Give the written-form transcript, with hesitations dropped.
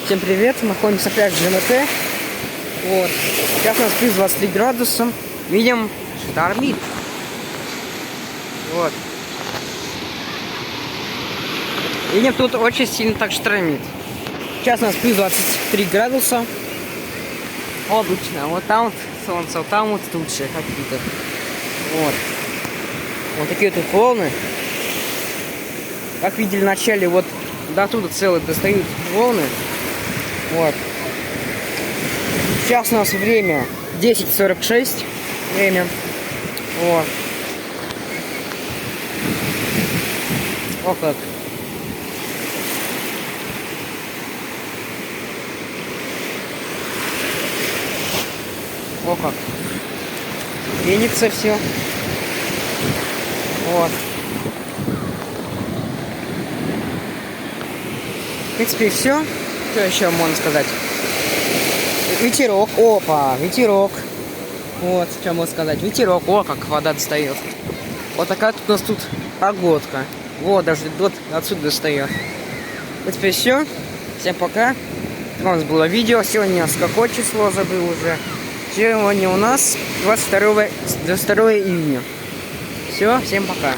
Всем привет, мы находимся на пляже ЖМТ. Вот. Сейчас у нас плюс 23 градуса. Видим, штормит. Вот. Видим, тут очень сильно так штормит. Сейчас у нас плюс 23 градуса. Облачно. Вот там вот солнце, вот там вот тучи какие-то. Вот. Вот такие вот волны. Как видели в начале, вот до туда целые достают волны. Вот. Сейчас у нас время 10:46. Время. Вот. О как. О как. Пенится все. Вот. В принципе, все. Что еще можно сказать? Ветерок. Опа, ветерок. Вот, что можно сказать. Ветерок. О, как вода достает. Вот такая тут у нас тут погодка. Вот, даже вот отсюда достает. В принципе, все. Всем пока. У нас было видео. Сегодня у нас какое число, забыл уже. Сегодня у нас 22 июня. Все, всем пока.